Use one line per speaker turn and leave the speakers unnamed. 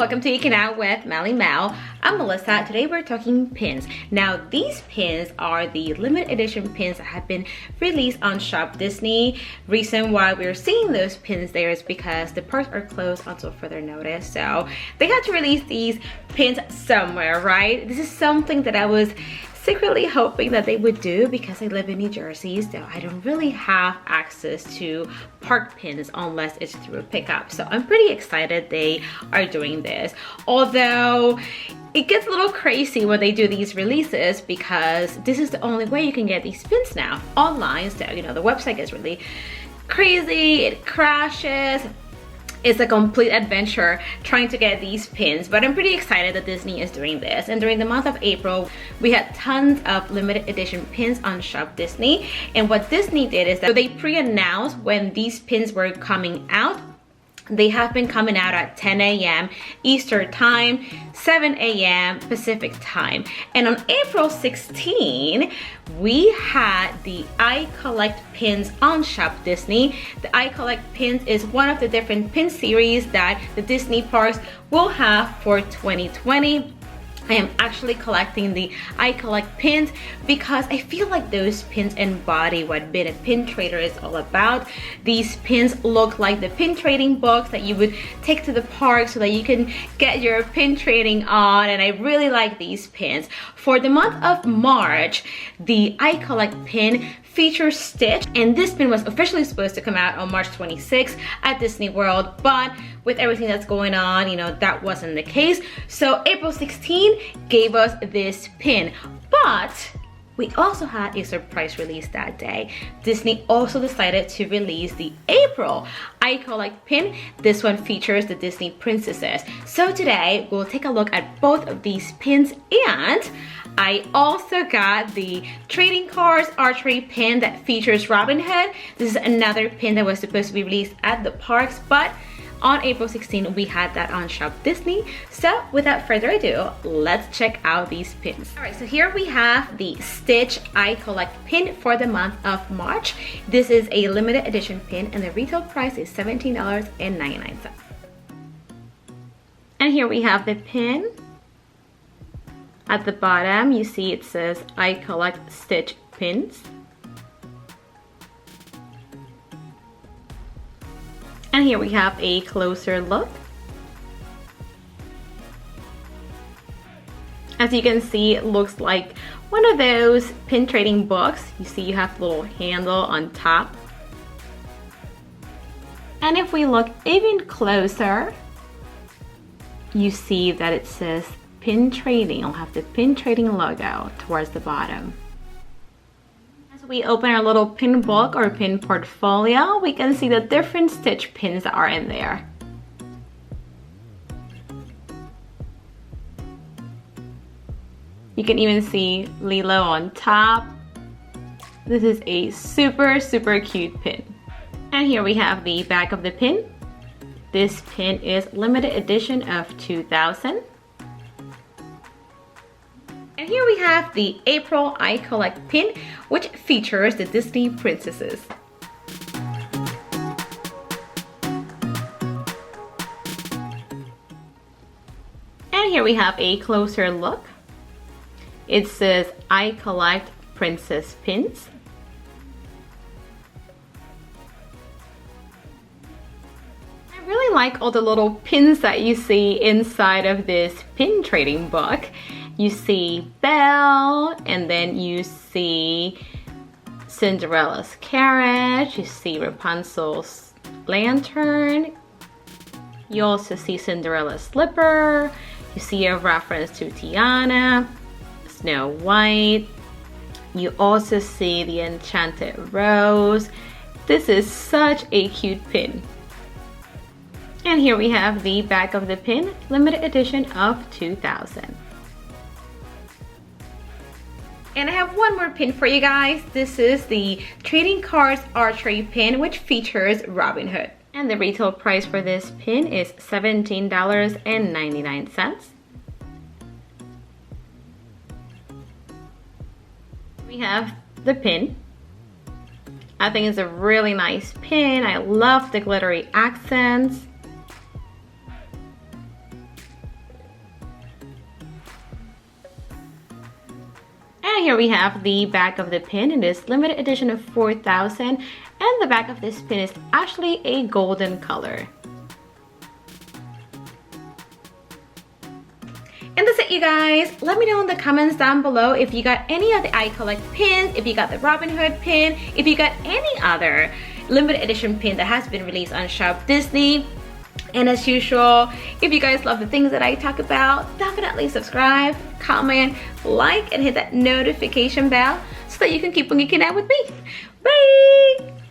welcome to Geeking Out with MellyMel. I'm Melissa. Today we're talking pins. Now these pins are the limited edition pins that have been released on ShopDisney. Reason why we're seeing those pins there is because the parks are closed until further notice. So they had to release these pins somewhere, right? This is something that I was secretly hoping that they would do because I live in New Jersey, so I don't really have access to park pins unless it's through a pickup. So I'm pretty excited they are doing this. Although it gets a little crazy when they do these releases because this is the only way you can get these pins now online. So you know, the website gets really crazy, it crashes. It's a complete adventure trying to get these pins, but I'm pretty excited that Disney is doing this. And during the month of April, we had tons of limited edition pins on ShopDisney. And what Disney did is that they pre-announced when these pins were coming out. They have been coming out at 10 a.m. Eastern time, 7 a.m. Pacific time. And on April 16, we had the I Collect pins on ShopDisney. The I Collect pins is one of the different pin series that the Disney parks will have for 2020. I am actually collecting the I Collect pins because I feel like those pins embody what being a pin trader is all about. These pins look like the pin trading books that you would take to the park so that you can get your pin trading on, and I really like these pins. For the month of March, the I Collect pin features Stitch, and this pin was officially supposed to come out on March 26th at Disney World, but with everything that's going on, you know, that wasn't the case. So April 16 gave us this pin, but we also had a surprise release that day. Disney also decided to release the April I Collect pin. This one features the Disney princesses. So today we'll take a look at both of these pins, and I also got the trading cards archery pin that features Robin Hood. This is another pin that was supposed to be released at the parks, but on April 16, we had that on ShopDisney. So without further ado, let's check out these pins. All right, so here we have the Stitch I Collect pin for the month of March. This is a limited edition pin and the retail price is $17.99. And here we have the pin. At the bottom, you see it says I Collect Stitch pins. And here we have a closer look. As you can see, it looks like one of those pin trading books. You see you have a little handle on top. And if we look even closer, you see that it says pin trading. I'll have the pin trading logo towards the bottom. As we open our little pin book or pin portfolio, we can see the different Stitch pins that are in there. You can even see Lilo on top. This is a super cute pin. And here we have the back of the pin. This pin is limited edition of 2000. And here we have the April I Collect pin, which features the Disney princesses. And here we have a closer look. It says I Collect princess pins. I really like all the little pins that you see inside of this pin trading book. You see Belle, and then you see Cinderella's carriage, you see Rapunzel's lantern, you also see Cinderella's slipper, you see a reference to Tiana, Snow White, you also see the Enchanted Rose. This is such a cute pin. And here we have the back of the pin, limited edition of 2000. And I have one more pin for you guys. This is the Trading Cards Archery pin, which features Robin Hood. And the retail price for this pin is $17.99. We have the pin. I think it's a really nice pin. I love the glittery accents. And here we have the back of the pin in this limited edition of 4,000, and the back of this pin is actually a golden color. And that's it, you guys. Let me know in the comments down below if you got any of the I Collect pins, if you got the Robin Hood pin, if you got any other limited edition pin that has been released on Shop Disney. And as usual, if you guys love the things that I talk about, definitely subscribe, comment, like, and hit that notification bell so that you can keep on geeking out with me. Bye!